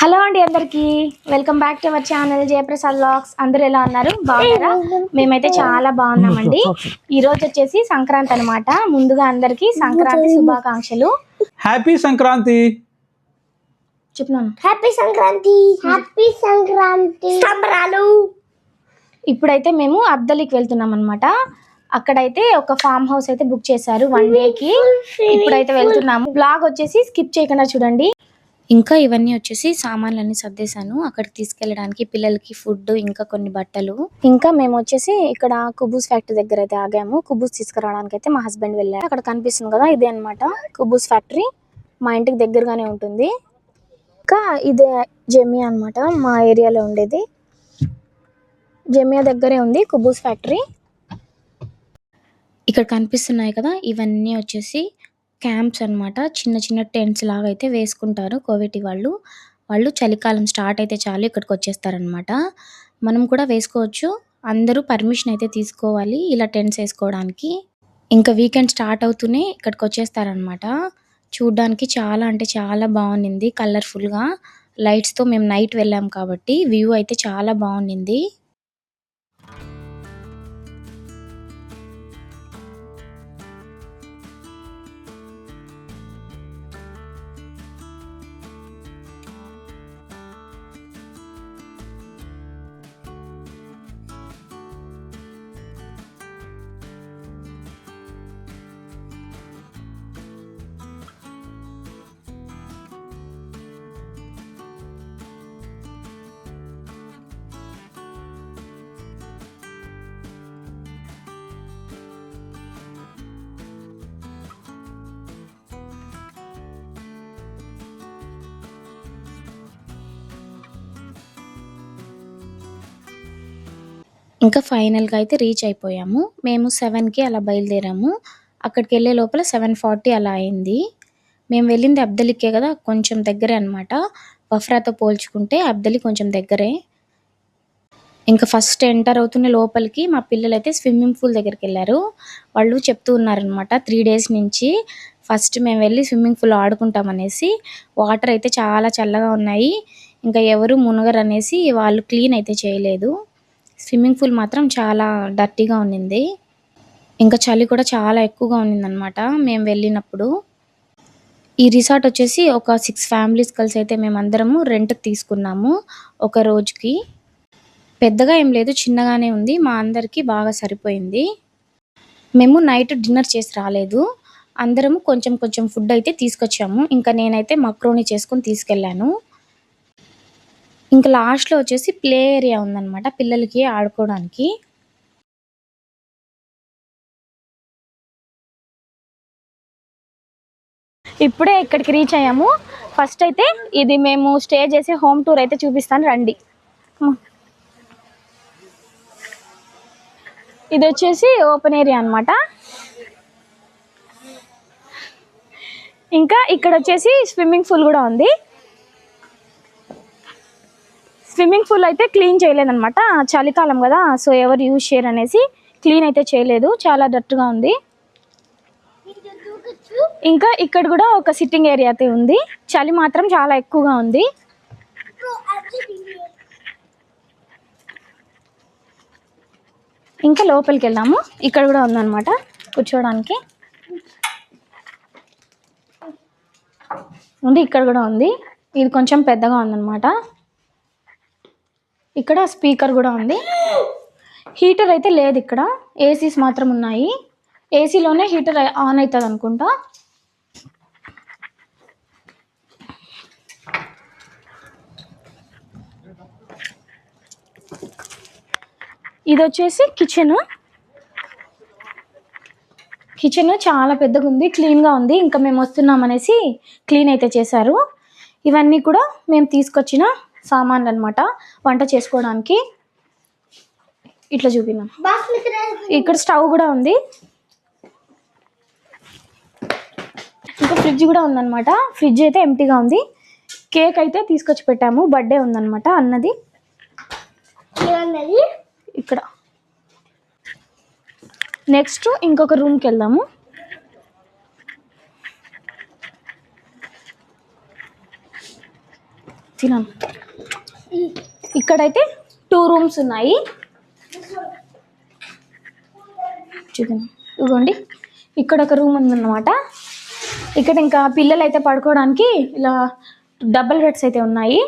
Hello అండి అందరికీ welcome back to our channel Jayaprasad vlogs. అందరూ ఎలా ఉన్నారు? బాగున్నారా? మేమైతే చాలా బాగున్నామండి. ఈ రోజు వచ్చేసి సంక్రాంతి అన్నమాట. ముందుగా అందరికీ సంక్రాంతి శుభాకాంక్షలు. హ్యాపీ సంక్రాంతి. చెప్తున్నాను, హ్యాపీ సంక్రాంతి, హ్యాపీ సంక్రాంతి సంబరాలు. ఇప్పుడైతే మేము అబ్దలికి వెళ్తున్నాం అనమాట. అక్కడైతే ఒక ఫామ్ హౌస్ అయితే బుక్ చేశారు 1 డేకి. ఇప్పుడైతే వెళ్తున్నాము. బ్లాగ్ వచ్చేసి స్కిప్ చేయకుండా చూడండి. ఇంకా ఇవన్నీ వచ్చేసి సామాన్లన్నీ సర్దేశాను అక్కడికి తీసుకెళ్ళడానికి, పిల్లలకి ఫుడ్, ఇంకా కొన్ని బట్టలు. ఇంకా మేము వచ్చేసి ఇక్కడ కుబూస్ ఫ్యాక్టరీ దగ్గర అయితే ఆగాము. కుబూస్ తీసుకురావడానికి అయితే మా హస్బెండ్ వెళ్ళారు. అక్కడ కనిపిస్తుంది కదా, ఇదే అనమాట కుబూస్ ఫ్యాక్టరీ. మా ఇంటికి దగ్గరగానే ఉంటుంది. ఇంకా ఇదే జమియా అనమాట, మా ఏరియాలో ఉండేది. జమియా దగ్గరే ఉంది కుబూస్ ఫ్యాక్టరీ. ఇక్కడ కనిపిస్తున్నాయి కదా, ఇవన్నీ వచ్చేసి క్యాంప్స్ అన్నమాట. చిన్న చిన్న టెంట్స్ లాగా అయితే వేసుకుంటారు కోవిటి వాళ్ళు చలికాలం స్టార్ట్ అయితే చాలు ఇక్కడికి వచ్చేస్తారనమాట. మనం కూడా వేసుకోవచ్చు, అందరూ పర్మిషన్ అయితే తీసుకోవాలి ఇలా టెంట్స్ వేసుకోవడానికి. ఇంకా వీకెండ్ స్టార్ట్ అవుతూనే ఇక్కడికి వచ్చేస్తారనమాట. చూడ్డానికి చాలా అంటే చాలా బాగుంది, కలర్ఫుల్గా లైట్స్తో. మేము నైట్ వెళ్ళాం కాబట్టి వ్యూ అయితే చాలా బాగుంది. ఇంకా ఫైనల్గా అయితే రీచ్ అయిపోయాము. మేము 7కి అలా బయలుదేరాము. అక్కడికి వెళ్ళే లోపల 7:40 అలా అయింది. మేము వెళ్ళింది అబ్దలికే కదా, కొంచెం దగ్గరే అనమాట. వఫ్రాతో పోల్చుకుంటే అబ్దలి కొంచెం దగ్గరే. ఇంకా ఫస్ట్ ఎంటర్ అవుతున్న లోపలికి మా పిల్లలు అయితే స్విమ్మింగ్ పూల్ దగ్గరికి వెళ్ళారు. వాళ్ళు చెప్తూ ఉన్నారనమాట 3 డేస్ నుంచి ఫస్ట్ మేము వెళ్ళి స్విమ్మింగ్ పూల్ ఆడుకుంటామనేసి. వాటర్ అయితే చాలా చల్లగా ఉన్నాయి, ఇంకా ఎవరు మునగరు అనేసి వాళ్ళు క్లీన్ అయితే చేయలేదు. స్విమ్మింగ్ పూల్ మాత్రం చాలా డర్టీగా ఉన్నింది. ఇంకా చలి కూడా చాలా ఎక్కువగా ఉన్నిందనమాట మేము వెళ్ళినప్పుడు. ఈ రిసార్ట్ వచ్చేసి ఒక 6 ఫ్యామిలీస్ కలిసి అయితే మేమందరము రెంట్కి తీసుకున్నాము ఒక రోజుకి. పెద్దగా ఏం లేదు, చిన్నగానే ఉంది. మా అందరికీ బాగా సరిపోయింది. మేము నైట్ డిన్నర్ చేసి రాలేదు, అందరము కొంచెం కొంచెం ఫుడ్ అయితే తీసుకొచ్చాము. ఇంకా నేనైతే మక్రోని చేసుకొని తీసుకెళ్ళాను. ఇంకా లాస్ట్లో వచ్చేసి ప్లే ఏరియా ఉందన్నమాట పిల్లలకి ఆడుకోవడానికి. ఇప్పుడే ఇక్కడికి రీచ్ అయ్యాము. ఫస్ట్ అయితే ఇది మేము స్టే చేసే హోమ్ టూర్ అయితే చూపిస్తాను రండి. ఇది వచ్చేసి ఓపెన్ ఏరియా అన్నమాట. ఇంకా ఇక్కడ వచ్చేసి స్విమ్మింగ్ పూల్ కూడా ఉంది. స్విమ్మింగ్ పూల్ అయితే క్లీన్ చేయలేదన్నమాట, చలికాలం కదా, సో ఎవరు యూజ్ చేయరు అనేసి క్లీన్ అయితే చేయలేదు, చాలా డర్ట్గా ఉంది. ఇంకా ఇక్కడ కూడా ఒక సిట్టింగ్ ఏరియా అయితే ఉంది. చలి మాత్రం చాలా ఎక్కువగా ఉంది. ఇంకా లోపలికి వెళ్దాము. ఇక్కడ కూడా ఉందన్నమాట కూర్చోడానికి ఉంది. ఇక్కడ కూడా ఉంది, ఇది కొంచెం పెద్దగా ఉందన్నమాట. ఇక్కడ స్పీకర్ కూడా ఉంది. హీటర్ అయితే లేదు ఇక్కడ, ఏసీస్ మాత్రం ఉన్నాయి. ఏసీలోనే హీటర్ ఆన్ అవుతుంది అనుకుంటా. ఇది వచ్చేసి కిచెన్ చాలా పెద్దగా ఉంది, క్లీన్గా ఉంది. ఇంకా మేము వస్తున్నాం అనేసి క్లీన్ అయితే చేశారు. ఇవన్నీ కూడా మేము తీసుకొచ్చిన సామాన్లు అనమాట వంట చేసుకోవడానికి. ఇట్లా చూపినాం. ఇక్కడ స్టవ్ కూడా ఉంది, ఇంకా ఫ్రిడ్జ్ కూడా ఉందన్నమాట. ఫ్రిడ్జ్ అయితే ఎంటీగా ఉంది. కేక్ అయితే తీసుకొచ్చి పెట్టాము, బర్త్డే ఉందన్నమాట అన్నది. ఇక్కడ నెక్స్ట్ ఇంకొక రూమ్కి వెళ్దాము. తినాను. ఇక్కడైతే 2 రూమ్స్ ఉన్నాయి. చూడండి, ఇదిగోండి ఇక్కడ ఒక రూమ్ ఉందన్నమాట. ఇక్కడ ఇంకా పిల్లలు అయితే పడుకోవడానికి ఇలా డబుల్ బెడ్స్ అయితే ఉన్నాయి.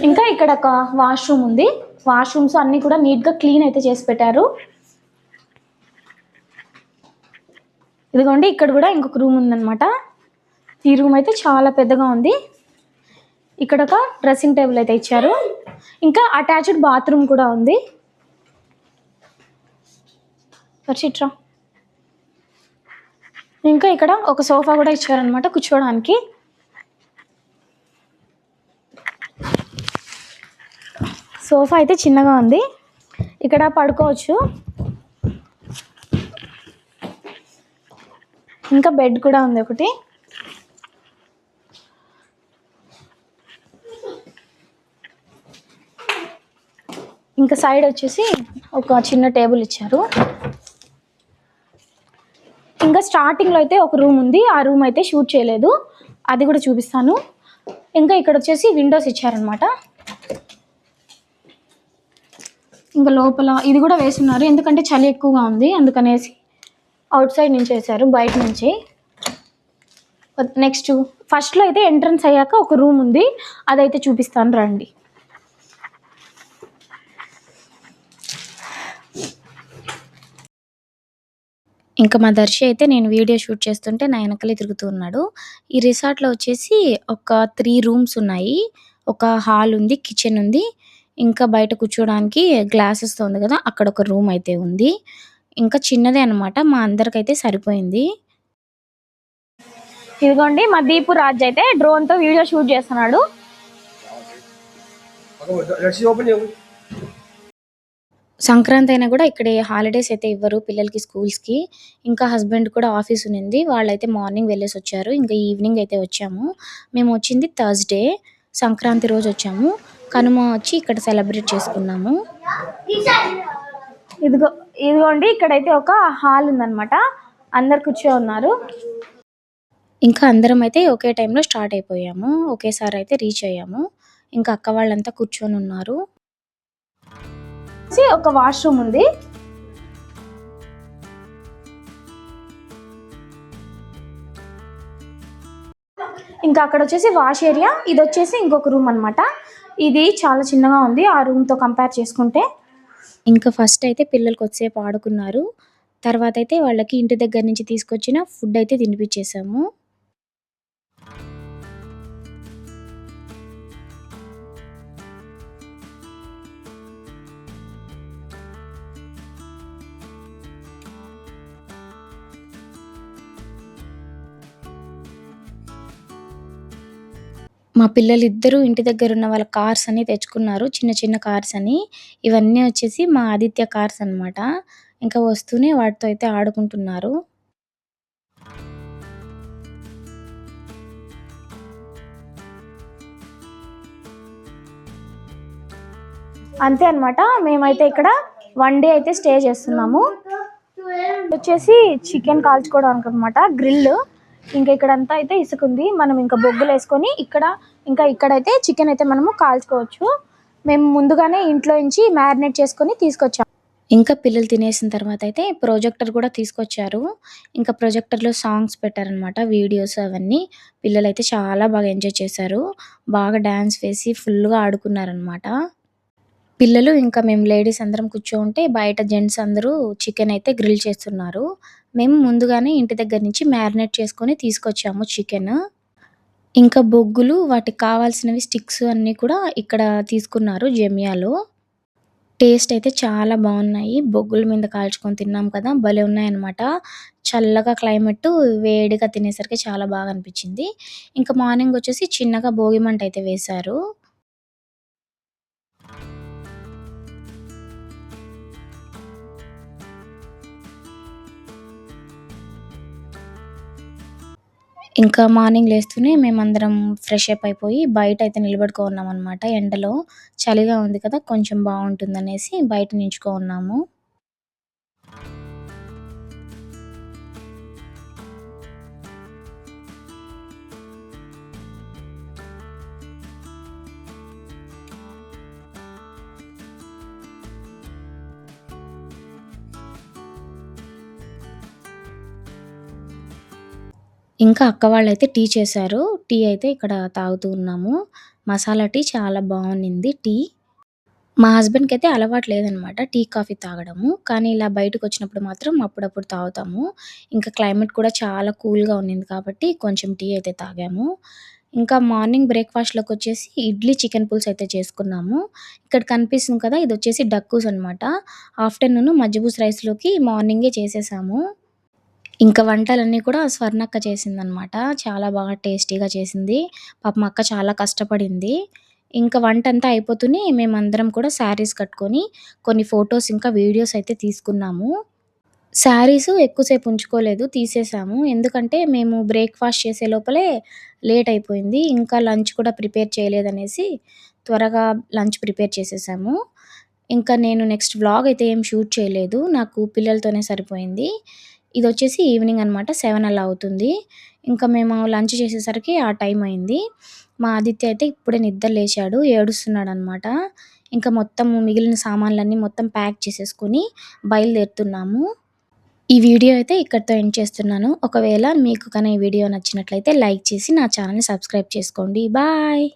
ఇంకా ఇక్కడ ఒక వాష్రూమ్ ఉంది. వాష్రూమ్స్ అన్నీ కూడా నీట్గా క్లీన్ అయితే చేసి పెట్టారు. ఇదిగోండి ఇక్కడ కూడా ఇంకొక రూమ్ ఉందన్నమాట. ఈ రూమ్ అయితే చాలా పెద్దగా ఉంది. ఇక్కడ ఒక డ్రెస్సింగ్ టేబుల్ అయితే ఇచ్చారు. ఇంకా అటాచ్డ్ బాత్రూమ్ కూడా ఉంది. చిట్రా ఇంకా ఇక్కడ ఒక సోఫా కూడా ఇచ్చారనమాట కూర్చోవడానికి. సోఫా అయితే చిన్నగా ఉంది, ఇక్కడ పడుకోవచ్చు. ఇంకా బెడ్ కూడా ఉంది ఒకటి. ఇంకా సైడ్ వచ్చేసి ఒక చిన్న టేబుల్ ఇచ్చారు. ఇంకా స్టార్టింగ్లో అయితే ఒక రూమ్ ఉంది, ఆ రూమ్ అయితే షూట్ చేయలేదు, అది కూడా చూపిస్తాను. ఇంకా ఇక్కడ వచ్చేసి విండోస్ ఇచ్చారనమాట. ఇంకా లోపల ఇది కూడా వేస్తున్నారు, ఎందుకంటే చలి ఎక్కువగా ఉంది అందుకనేసి అవుట్ సైడ్ నుంచి వేసారు, బయట నుంచి. నెక్స్ట్ ఫస్ట్లో అయితే ఎంట్రన్స్ అయ్యాక ఒక రూమ్ ఉంది, అదైతే చూపిస్తాను రండి. ఇంకా మా దర్శి అయితే నేను వీడియో షూట్ చేస్తుంటే నా వెనకలే తిరుగుతూ ఉన్నాడు. ఈ రిసార్ట్లో వచ్చేసి ఒక 3 రూమ్స్ ఉన్నాయి. ఒక హాల్ ఉంది, కిచెన్ ఉంది, ఇంకా బయట కూర్చోడానికి గ్లాసెస్తో ఉంది కదా, అక్కడ ఒక రూమ్ అయితే ఉంది. ఇంకా చిన్నదే అనమాట, మా అందరికైతే సరిపోయింది. ఇదిగోండి మా దీపు రాజ్ అయితే డ్రోన్తో వీడియో షూట్ చేస్తున్నాడు. సంక్రాంతి అయినా కూడా ఇక్కడ హాలిడేస్ అయితే ఇవ్వరు పిల్లలకి స్కూల్స్కి. ఇంకా హస్బెండ్ కూడా ఆఫీస్ ఉన్నింది, వాళ్ళైతే మార్నింగ్ వెళ్ళేసి వచ్చారు. ఇంకా ఈవినింగ్ అయితే వచ్చాము. మేము వచ్చింది థర్స్డే, సంక్రాంతి రోజు వచ్చాము. కనుమ వచ్చి ఇక్కడ సెలబ్రేట్ చేసుకున్నాము. ఇదిగోండి ఇక్కడైతే ఒక హాల్ ఉందన్నమాట, అందరు కూర్చో ఉన్నారు. ఇంకా అందరం అయితే ఒకే టైంలో స్టార్ట్ అయిపోయాము, ఒకేసారి అయితే రీచ్ అయ్యాము. ఇంకా అక్క వాళ్ళంతా కూర్చొని ఉన్నారు. ఒక వాష్రూమ్ ఉంది. ఇంకా అక్కడ వచ్చేసి వాష్ ఏరియా, ఇది వచ్చేసి ఇంకొక రూమ్ అనమాట. ఇది చాలా చిన్నగా ఉంది ఆ రూమ్తో కంపేర్ చేసుకుంటే. ఇంకా ఫస్ట్ అయితే పిల్లలు కొద్దిసేపు ఆడుకున్నారు, తర్వాత అయితే వాళ్ళకి ఇంటి దగ్గర నుంచి తీసుకొచ్చిన ఫుడ్ అయితే తినిపించేసాము. మా పిల్లలు ఇద్దరు ఇంటి దగ్గర ఉన్న వాళ్ళ కార్స్ అని తెచ్చుకున్నారు, చిన్న చిన్న కార్స్ అని. ఇవన్నీ వచ్చేసి మా ఆదిత్య కార్స్ అనమాట. ఇంకా వస్తూనే వాటితో అయితే ఆడుకుంటున్నారు. అంతే అనమాట, మేమైతే ఇక్కడ 1 డే అయితే స్టే చేస్తున్నాము. వచ్చేసి చికెన్ కాల్చుకోవడానికి అనమాట, గ్రిల్. ఇంకా ఇక్కడంతా అయితే ఇసుకుంది, మనం ఇంకా బొగ్గులు వేసుకొని ఇక్కడైతే చికెన్ అయితే మనము కాల్చుకోవచ్చు. మేము ముందుగానే ఇంట్లో నుంచి మ్యారినేట్ చేసుకొని తీసుకొచ్చాము. ఇంకా పిల్లలు తినేసిన తర్వాత అయితే ప్రొజెక్టర్ కూడా తీసుకొచ్చారు. ఇంకా ప్రొజెక్టర్లో సాంగ్స్ పెట్టారనమాట, వీడియోస్ అవన్నీ. పిల్లలు అయితే చాలా బాగా ఎంజాయ్ చేశారు, బాగా డ్యాన్స్ వేసి ఫుల్గా ఆడుకున్నారనమాట పిల్లలు. ఇంకా మేము లేడీస్ అందరం కూర్చోంటే బయట జెంట్స్ అందరూ చికెన్ అయితే గ్రిల్ చేస్తున్నారు. మేము ముందుగానే ఇంటి దగ్గర నుంచి మ్యారినేట్ చేసుకొని తీసుకొచ్చాము చికెన్. ఇంకా బొగ్గులు, వాటికి కావాల్సినవి స్టిక్స్ అన్నీ కూడా ఇక్కడ తీసుకున్నారు జమియాలో. టేస్ట్ అయితే చాలా బాగున్నాయి, బొగ్గుల మీద కాల్చుకొని తిన్నాం కదా, భలే ఉన్నాయన్నమాట. చల్లగా క్లైమేట్, వేడిగా తినేసరికి చాలా బాగా అనిపించింది. ఇంకా మార్నింగ్ వచ్చేసి చిన్నగా భోగి మంట అయితే వేశారు. ఇంకా మార్నింగ్ లేస్తూనే మేమందరం ఫ్రెష్ అప్ అయిపోయి బయట అయితే నిలబడుకున్నాం అనమాట. ఎండలో చలిగా ఉంది కదా, కొంచెం బాగుంటుందనేసి బయట నిల్చుకున్నాము. ఇంకా అక్క వాళ్ళైతే టీ చేశారు. టీ అయితే ఇక్కడ తాగుతూ ఉన్నాము. మసాలా టీ చాలా బావుండింది టీ. మా హస్బెండ్‌కైతే అలవాటు లేదనమాట టీ, కాఫీ తాగడము. కానీ ఇలా బయటకొచ్చినప్పుడు మాత్రం అప్పుడప్పుడు తాగుతాము. ఇంకా క్లైమేట్ కూడా చాలా కూల్‌గా ఉన్నింది కాబట్టి కొంచెం టీ అయితే తాగాము. ఇంకా మార్నింగ్ బ్రేక్‌ఫాస్ట్‌లోకొచ్చేసి ఇడ్లీ, చికెన్ పులుసు అయితే చేసుకున్నాము. ఇక్కడ కనిపిస్తుంది కదా! ఇదొచ్చేసి డక్కూస్ అనమాట. ఆఫ్టర్‌నూన్ మజ్జిగూస్ రైస్‌లోకి మార్నింగే చేసేసాము. ఇంకా వంటలన్నీ కూడా స్వర్ణక్క చేసిందనమాట. చాలా బాగా టేస్టీగా చేసింది. పాపం అక్క చాలా కష్టపడింది. ఇంకా వంటంతా అయిపోతూనే మేమందరం కూడా శారీస్ కట్టుకొని కొన్ని ఫోటోస్ ఇంకా వీడియోస్ అయితే తీసుకున్నాము. శారీసు ఎక్కువ సేపు ఉంచుకోలేదు. తీసేసాము. ఎందుకంటే మేము బ్రేక్‌ఫాస్ట్ చేసే లోపలే లేట్ అయిపోయింది. ఇంకా లంచ్ కూడా ప్రిపేర్ చేయలేదనేసి త్వరగా లంచ్ ప్రిపేర్ చేసేసాము. ఇంకా నేను నెక్స్ట్ వ్లాగ్ అయితే ఏం షూట్ చేయలేదు. నాకు పిల్లలతోనే సరిపోయింది. ఇదొచ్చేసి ఈవినింగ్ అనమాట. 7 అలా అవుతుంది. ఇంకా మేము లంచ్ చేసేసరికి ఆ టైం అయింది. మా ఆదిత్య అయితే ఇప్పుడే నిద్ర లేచాడు. ఏడుస్తున్నాడనమాట. ఇంకా మొత్తం మిగిలిన సామాన్లన్నీ మొత్తం ప్యాక్ చేసేసుకొని బయలుదేరుతున్నాము. ఈ వీడియో అయితే ఇక్కడితో ఎండ్ చేస్తున్నాను. ఒకవేళ మీకు ఈ వీడియో నచ్చినట్లయితే లైక్ చేసి నా ఛానెల్‌ని సబ్స్క్రైబ్ చేసుకోండి. బాయ్.